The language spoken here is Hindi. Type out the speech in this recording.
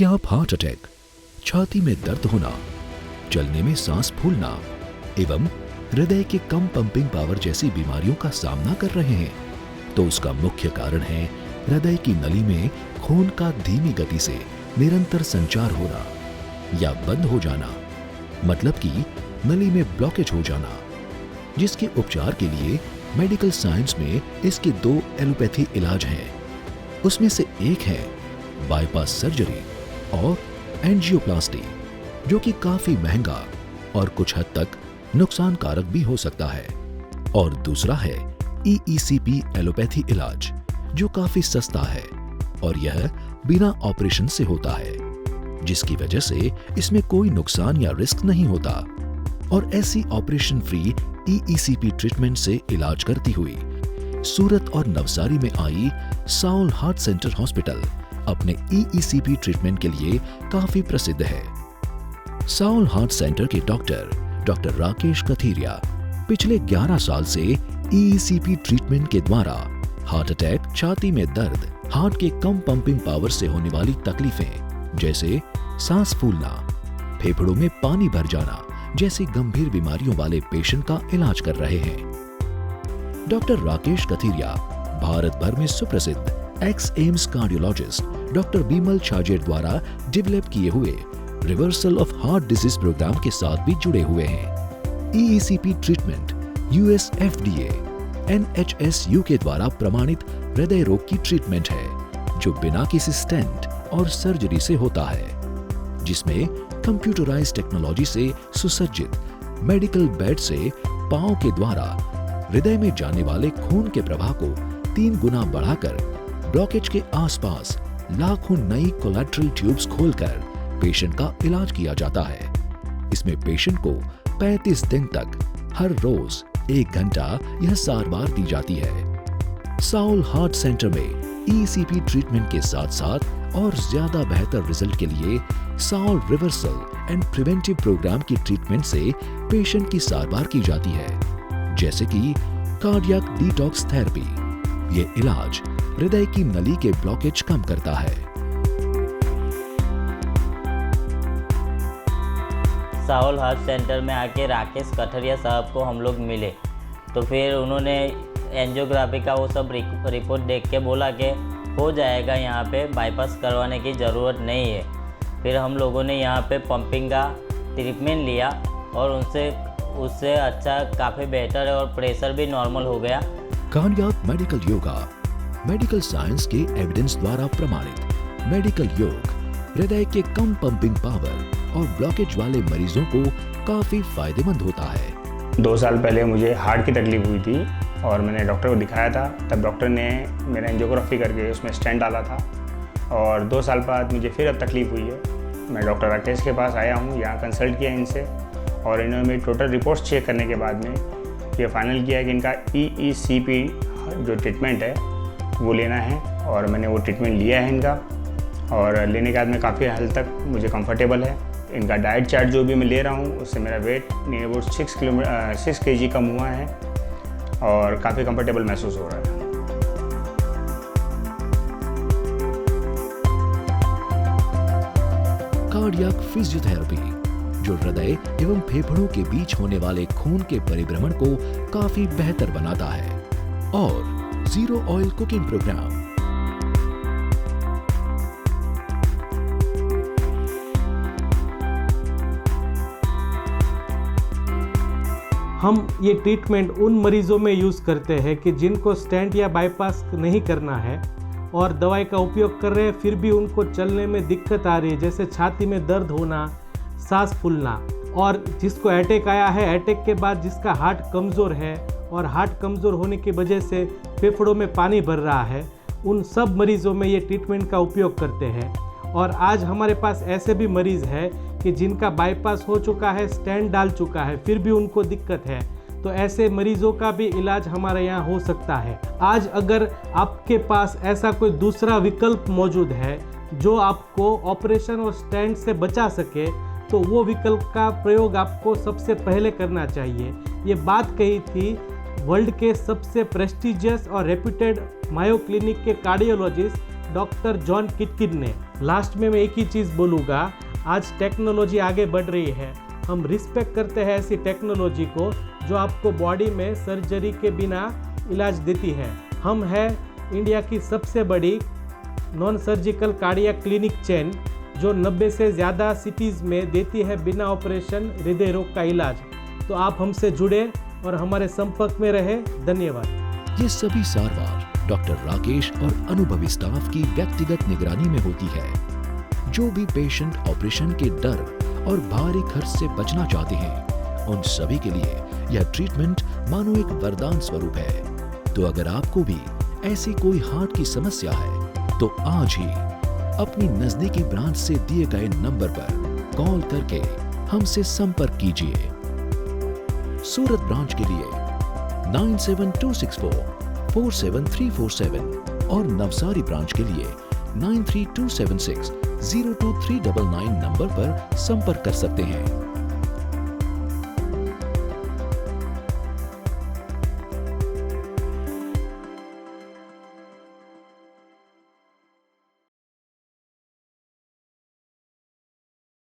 क्या आप हार्ट अटैक, छाती में दर्द होना, चलने में सांस फूलना एवं हृदय के कम पंपिंग पावर जैसी बीमारियों का सामना कर रहे हैं? तो उसका मुख्य कारण है हृदय की नली में खून का धीमी गति से निरंतर संचार होना या बंद हो जाना, मतलब कि नली में ब्लॉकेज हो जाना, जिसके उपचार के लिए मेडिकल साइंस में इसके 2 एलोपैथी इलाज हैं। उसमें से एक है बाईपास सर्जरी और एंजियोप्लास्टी, जो कि काफी महंगा और कुछ हद तक नुकसानकारक भी हो सकता है, और दूसरा है EECP एलोपैथी इलाज, जो काफी सस्ता है और यह बिना ऑपरेशन से होता है, जिसकी वजह से इसमें कोई नुकसान या रिस्क नहीं होता। और ऐसी ऑपरेशन फ्री EECP ट्रीटमेंट से इलाज करती हुई सूरत और नवसारी में आई साउल हार्ट सेंटर हॉस्पिटल अपने EECP ट्रीटमेंट के लिए काफी प्रसिद्ध है। साउल हार्ट सेंटर के डॉक्टर राकेश कथीरिया पिछले 11 साल से EECP ट्रीटमेंट के द्वारा हार्ट अटैक, छाती में दर्द, हार्ट के कम पंपिंग पावर से होने वाली तकलीफें जैसे सांस फूलना, फेफड़ों में पानी भर जाना जैसी गंभीर बीमारियों वाले पेशेंट का इलाज कर रहे हैं। डॉक्टर राकेश कथीरिया भारत भर में सुप्रसिद्ध ex AIIMS cardiologist doctor Bimal Chhajer द्वारा डेवलप किए हुए reversal of heart disease program के साथ भी जुड़े हुए हैं। EECP treatment US FDA NHS UK द्वारा प्रमाणित हृदय रोग की ट्रीटमेंट है, जो बिना किसी स्टेंट और सर्जरी से होता है, जिसमें कंप्यूटराइज्ड टेक्नोलॉजी से सुसज्जित मेडिकल बेड से पांव के द्वारा हृदय में जाने वाले खून के प्रवाह को 3 गुना बढ़ाकर ब्लॉकेज के आसपास लाखों नई कोलैटरल ट्यूब्स खोलकर पेशेंट का इलाज किया जाता है। इसमें पेशेंट को 35 दिन तक हर रोज 1 घंटा यह सारवार दी जाती है। साउल हार्ट सेंटर में EECP ट्रीटमेंट के साथ साथ और ज्यादा बेहतर रिजल्ट के लिए SAAOL reversal and preventive programme की ट्रीटमेंट से पेशेंट की सारवार की जाती है, जैसे कि कार्डियक डिटॉक्स थेरेपी। ये इलाज हृदय की नली के ब्लॉकेज कम करता है। साउल हार्ट सेंटर में आके राकेश कथीरिया साहब को हम लोग मिले, तो फिर उन्होंने एंजियोग्राफी का वो सब रिपोर्ट देख के बोला कि हो जाएगा, यहाँ पे बाईपास करवाने की ज़रूरत नहीं है। फिर हम लोगों ने यहाँ पे पंपिंग का ट्रीटमेंट लिया और उससे अच्छा काफ़ी बेहतर है और प्रेशर भी नॉर्मल हो गया। Cardiac medical yoga medical science के एविडेंस द्वारा प्रमाणित मेडिकल योग हृदय के कम पंपिंग पावर और ब्लॉकेज वाले मरीजों को काफी फायदेमंद होता है। 2 साल पहले मुझे हार्ट की तकलीफ हुई थी और मैंने डॉक्टर को दिखाया था। तब डॉक्टर ने मेरा एंजियोग्राफी करके उसमें स्टेंट डाला था और 2 साल बाद मुझे फिर अब तकलीफ हुई है। मैं डॉक्टर राकेश के पास आया हूँ, यहाँ कंसल्ट किया इनसे और इन्होंने मेरी टोटल रिपोर्ट्स चेक करने के बाद में ये फाइनल किया कि इनका EECP जो ट्रीटमेंट है वो लेना है और मैंने वो ट्रीटमेंट लिया है इनका, और लेने के बाद में काफ़ी हद तक मुझे कंफर्टेबल है। इनका डाइट चार्ट जो भी मैं ले रहा हूँ उससे मेरा वेट नियर अबाउट 6 kg कम हुआ है और काफ़ी कंफर्टेबल महसूस हो रहा है। कार्डियक फिजियोथेरेपी जो हृदय एवं फेफड़ों के बीच होने वाले खून के परिभ्रमण को काफी बेहतर बनाता है, और जीरो ऑयल कुकिंग प्रोग्राम हम ये ट्रीटमेंट उन मरीजों में यूज़ करते हैं कि जिनको स्टेंट या बाईपास नहीं करना है और दवाई का उपयोग कर रहे हैं, फिर भी उनको चलने में दिक्कत आ रही है, जैसे छाती में दर्द होना, सांस फूलना, और जिसको अटैक आया है, अटैक के बाद जिसका हार्ट कमज़ोर है और हार्ट कमज़ोर होने की वजह से फेफड़ों में पानी भर रहा है, उन सब मरीज़ों में ये ट्रीटमेंट का उपयोग करते हैं। और आज हमारे पास ऐसे भी मरीज़ हैं कि जिनका बाईपास हो चुका है, स्टेंट डाल चुका है, फिर भी उनको दिक्कत है, तो ऐसे मरीजों का भी इलाज हमारे यहाँ हो सकता है। आज अगर आपके पास ऐसा कोई दूसरा विकल्प मौजूद है जो आपको ऑपरेशन और स्टेंट से बचा सके, तो वो विकल्प का प्रयोग आपको सबसे पहले करना चाहिए। ये बात कही थी वर्ल्ड के सबसे प्रेस्टिजियस और रेप्यूटेड मायो क्लिनिक के कार्डियोलॉजिस्ट डॉक्टर जॉन किटकिड ने। लास्ट में मैं एक ही चीज़ बोलूँगा, आज टेक्नोलॉजी आगे बढ़ रही है, हम रिस्पेक्ट करते हैं ऐसी टेक्नोलॉजी को जो आपको बॉडी में सर्जरी के बिना इलाज देती है। हम है इंडिया की सबसे बड़ी non surgical cardiac clinic chain जो 90 से ज़्यादा सिटीज़ में देती है बिना ऑपरेशन हृदय रोग का इलाज। तो आप हमसे जुड़े और हमारे संपर्क में रहे। धन्यवाद। ये सभी सारवार डॉक्टर राकेश और अनुभवी स्टाफ की व्यक्तिगत निगरानी में होती है। जो भी पेशेंट ऑपरेशन के डर और भारी खर्च से बचना चाहते हैं, उन सभी के लिए यह ट्रीटमेंट मानो एक वरदान स्वरूप है। तो अगर आपको भी ऐसी कोई हार्ट की समस्या है तो आज ही अपनी नजदीकी ब्रांच से दिए गए नंबर पर कॉल करके हमसे संपर्क कीजिए। सूरत ब्रांच के लिए 9726447347 और नवसारी ब्रांच के लिए 9327602399 नंबर पर संपर्क कर सकते हैं।